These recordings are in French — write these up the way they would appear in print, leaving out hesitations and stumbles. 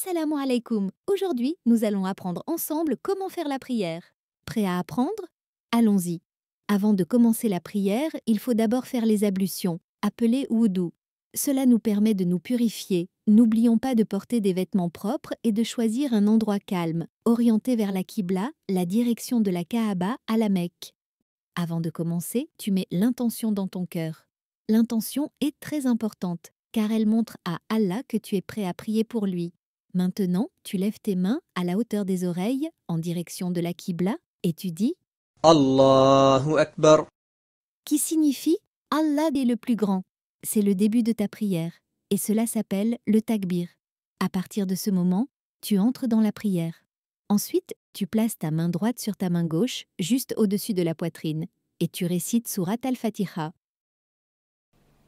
Assalamu alaikum. Aujourd'hui, nous allons apprendre ensemble comment faire la prière. Prêt à apprendre? Allons-y. Avant de commencer la prière, il faut d'abord faire les ablutions, appelées wudu. Cela nous permet de nous purifier. N'oublions pas de porter des vêtements propres et de choisir un endroit calme, orienté vers la Qibla, la direction de la Kaaba à la Mecque. Avant de commencer, tu mets l'intention dans ton cœur. L'intention est très importante, car elle montre à Allah que tu es prêt à prier pour lui. Maintenant, tu lèves tes mains à la hauteur des oreilles, en direction de la Qibla, et tu dis Allahu Akbar, qui signifie Allah est le plus grand. C'est le début de ta prière, et cela s'appelle le takbir. À partir de ce moment, tu entres dans la prière. Ensuite, tu places ta main droite sur ta main gauche, juste au-dessus de la poitrine, et tu récites Surat al-Fatiha.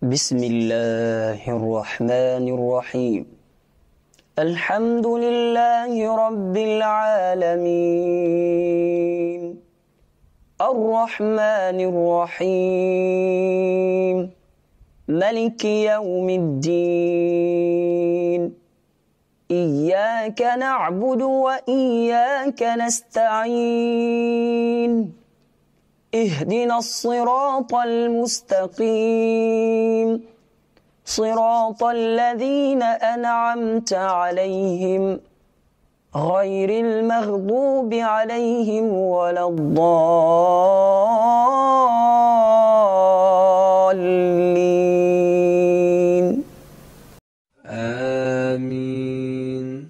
Bismillahirrahmanirrahim. Alhamdulillahi Rabbil Alamin. Ar-Rahmanir-Rahim. Maliki Yawmiddin. Iyyaka na'budu wa iyyaka nasta'in. اهدنا الصراط المستقيم صراط الذين أنعمت عليهم غير المغضوب عليهم ولا الضالين آمين.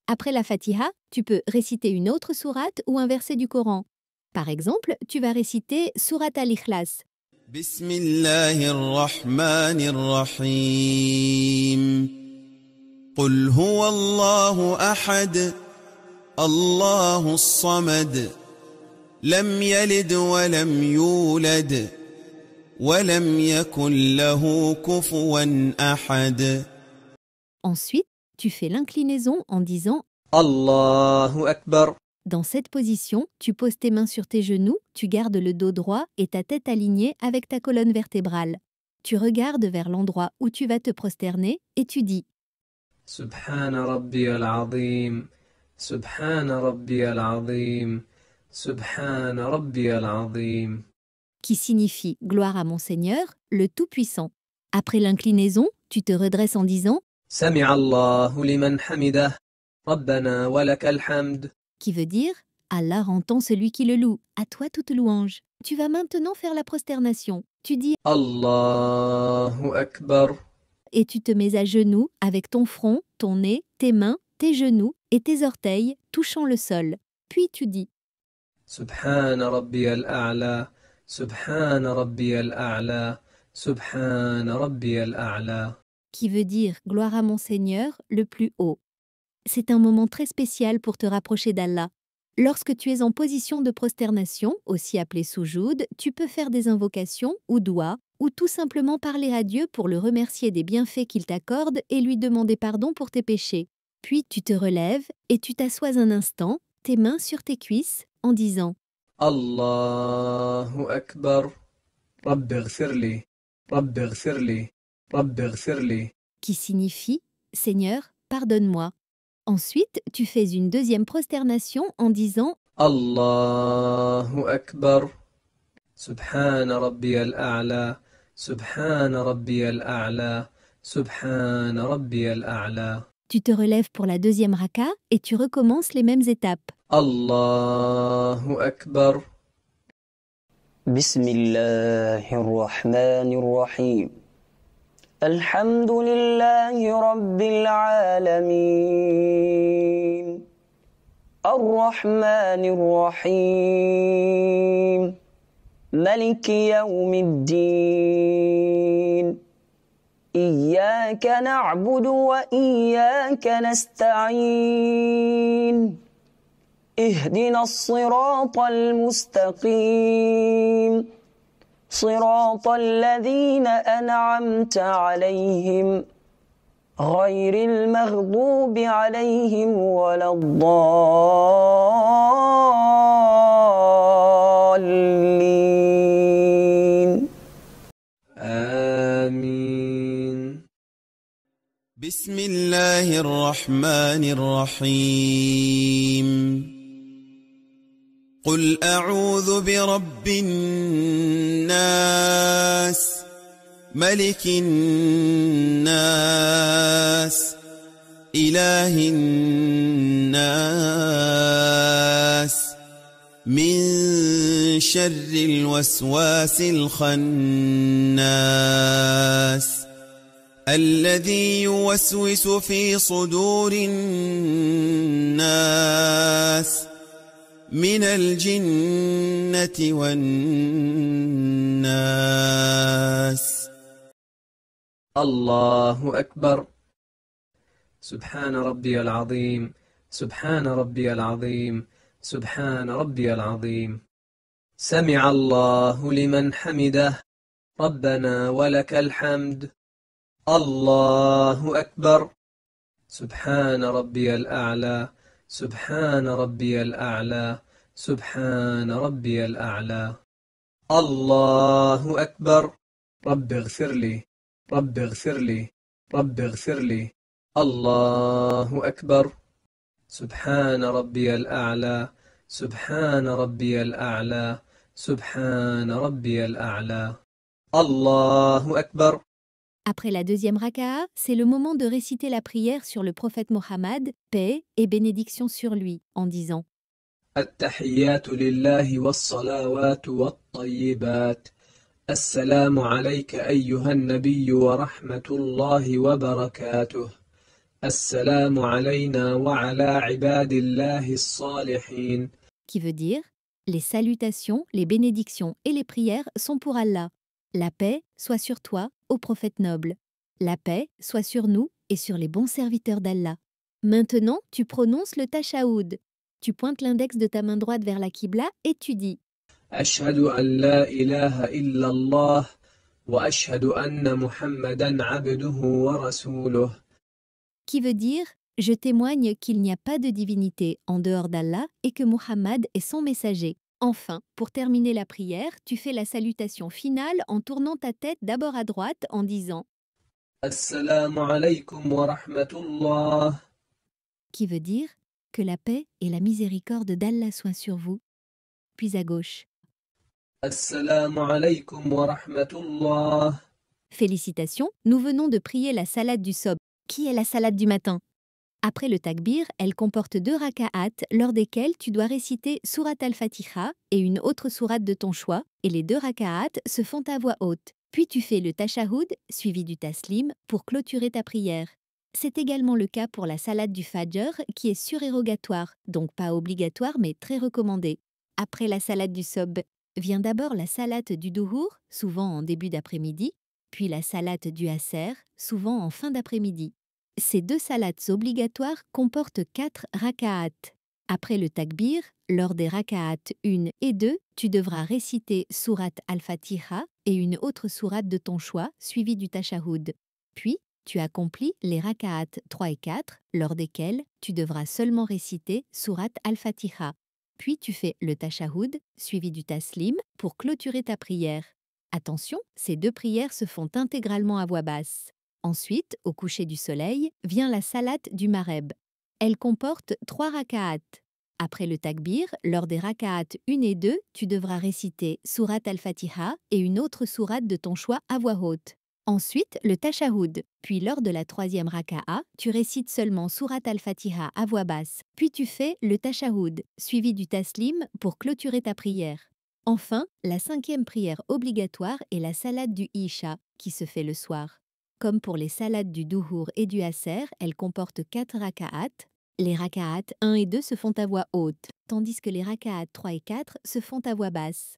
Après la Fatiha, tu peux réciter une autre sourate ou un verset du Coran. Par exemple, tu vas réciter Surat al-Ikhlas. Bismillahirrahmanirrahim. Qul huwa Allahu ahad. Allahu as-samad. Lam yalid wa lam yulad. Wa lam yakun lahu kufuwan ahad. Ensuite, tu fais l'inclinaison en disant Allahu Akbar. Dans cette position, tu poses tes mains sur tes genoux, tu gardes le dos droit et ta tête alignée avec ta colonne vertébrale. Tu regardes vers l'endroit où tu vas te prosterner et tu dis Subhana Rabbiyal Azim. Subhana Rabbiyal Azim. Subhana Rabbiyal Azim. qui signifie gloire à mon Seigneur, le Tout-Puissant. Après l'inclinaison, tu te redresses en disant Sami'a Allahu liman hamidah. Rabbana wa lakal hamd. qui veut dire Allah entend celui qui le loue, à toi toute louange. Tu vas maintenant faire la prosternation. Tu dis Allahu Akbar. et tu te mets à genoux avec ton front, ton nez, tes mains, tes genoux et tes orteils touchant le sol. Puis tu dis Subhana Rabbiyal A'la. Subhana Rabbiyal A'la. Subhana Rabbiyal A'la. qui veut dire gloire à mon Seigneur, le plus haut. C'est un moment très spécial pour te rapprocher d'Allah. Lorsque tu es en position de prosternation, aussi appelée soujoud, tu peux faire des invocations ou doigts, ou tout simplement parler à Dieu pour le remercier des bienfaits qu'il t'accorde et lui demander pardon pour tes péchés. Puis tu te relèves et tu t'assois un instant, tes mains sur tes cuisses, en disant Allahu Akbar. Rabbi ighfirli. Rabbi ighfirli. Rabbi ighfirli. qui signifie Seigneur, pardonne-moi. Ensuite, tu fais une deuxième prosternation en disant Allahu Akbar. Subhana Rabbiyal A'la. Subhana Rabbiyal A'la. Subhana Rabbiyal A'la. tu te relèves pour la deuxième raka et tu recommences les mêmes étapes. Allahu Akbar. Bismillahirrahmanirrahim. Alhamdulillahi Rabbil Alamin. Ar-Rahmanir-Rahim. Maliki Yawmiddin. Iyyaka na'budu wa iyyaka nasta'in. اهدنا الصراط المستقيم صراط الذين أنعمت عليهم غير المغضوب عليهم ولا الضالين آمين. بسم الله الرحمن الرحيم قل أعوذ برب الناس ملك الناس إله الناس من شر الوسواس الخناس الذي يوسوس في صدور الناس من الجنة والناس. الله أكبر. سبحان ربي العظيم، سبحان ربي العظيم، سبحان ربي العظيم. سمع الله لمن حمده، ربنا ولك الحمد. الله أكبر. سبحان ربي الأعلى، سبحان ربي الأعلى، سبحان ربي الأعلى. الله أكبر. رب اغفر لي، رب اغفر لي، رب اغفر لي. الله أكبر. سبحان ربي الأعلى، سبحان ربي الأعلى، سبحان ربي الأعلى. الله أكبر. Après la deuxième raka'a, c'est le moment de réciter la prière sur le prophète Mohammed, paix et bénédiction sur lui, en disant التحيات لله والصلوات والطيبات. السلام عليك أيها النبي ورحمة الله وبركاته. السلام علينا وعلى عباد الله الصالحين. qui veut dire les salutations, les bénédictions et les prières sont pour Allah. La paix soit sur toi, ô prophète noble. La paix soit sur nous et sur les bons serviteurs d'Allah. Maintenant, tu prononces le tashaoud. Tu pointes l'index de ta main droite vers la Qibla et tu dis أشهد أن لا إله إلا الله وأشهد أن محمدا عبده ورسوله. qui veut dire je témoigne qu'il n'y a pas de divinité en dehors d'Allah et que Muhammad est son messager. Enfin, pour terminer la prière, tu fais la salutation finale en tournant ta tête d'abord à droite en disant السلام عليكم ورحمة الله. qui veut dire que la paix et la miséricorde d'Allah soient sur vous. Puis à gauche. السلام عليكم ورحمة الله. Félicitations, nous venons de prier la salade du sob. Qui est la salade du matin? Après le takbir, elle comporte 2 raka'at lors desquelles tu dois réciter Surat al-Fatiha et une autre sourate de ton choix, et les 2 raka'at se font à voix haute. Puis tu fais le tashahoud, suivi du taslim, pour clôturer ta prière. C'est également le cas pour la salade du fajr, qui est surérogatoire, donc pas obligatoire mais très recommandée. Après la salade du sob, vient d'abord la salate du duhur, souvent en début d'après-midi, puis la salate du asr, souvent en fin d'après-midi. Ces 2 salates obligatoires comportent 4 raka'at. Après le takbir, lors des raka'at 1 et 2, tu devras réciter Surat al-Fatiha et une autre sourate de ton choix, suivie du tashahoud. Puis, tu accomplis les raka'at 3 et 4, lors desquels tu devras seulement réciter Surat al-Fatiha. Puis tu fais le tashahoud, suivi du taslim, pour clôturer ta prière. Attention, ces 2 prières se font intégralement à voix basse. Ensuite, au coucher du soleil, vient la salate du Maghreb. Elle comporte 3 raka'at. Après le takbir, lors des raka'at 1 et 2, tu devras réciter Surat al-Fatiha et une autre sourate de ton choix à voix haute. Ensuite, le tashahoud. Puis lors de la 3e raka'a, tu récites seulement Surat al-Fatiha à voix basse. Puis tu fais le tashahoud, suivi du taslim pour clôturer ta prière. Enfin, la 5e prière obligatoire est la salade du Isha, qui se fait le soir. Comme pour les salades du duhur et du asr, elle comporte 4 raka'at. Les raka'at 1 et 2 se font à voix haute, tandis que les raka'at 3 et 4 se font à voix basse.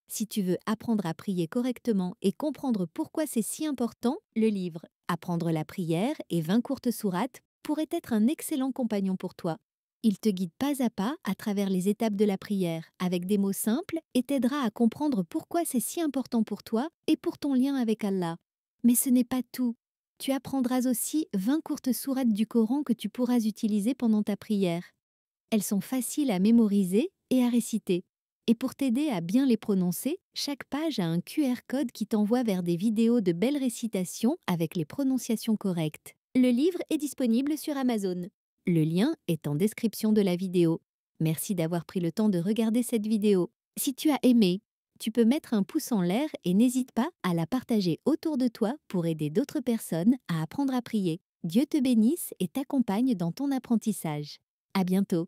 Si tu veux apprendre à prier correctement et comprendre pourquoi c'est si important, le livre « Apprendre la prière et 20 courtes sourates » pourrait être un excellent compagnon pour toi. Il te guide pas à pas à travers les étapes de la prière, avec des mots simples, et t'aidera à comprendre pourquoi c'est si important pour toi et pour ton lien avec Allah. Mais ce n'est pas tout. Tu apprendras aussi 20 courtes sourates du Coran que tu pourras utiliser pendant ta prière. Elles sont faciles à mémoriser et à réciter. Et pour t'aider à bien les prononcer, chaque page a un QR code qui t'envoie vers des vidéos de belles récitations avec les prononciations correctes. Le livre est disponible sur Amazon. Le lien est en description de la vidéo. Merci d'avoir pris le temps de regarder cette vidéo. Si tu as aimé, tu peux mettre un pouce en l'air et n'hésite pas à la partager autour de toi pour aider d'autres personnes à apprendre à prier. Dieu te bénisse et t'accompagne dans ton apprentissage. À bientôt.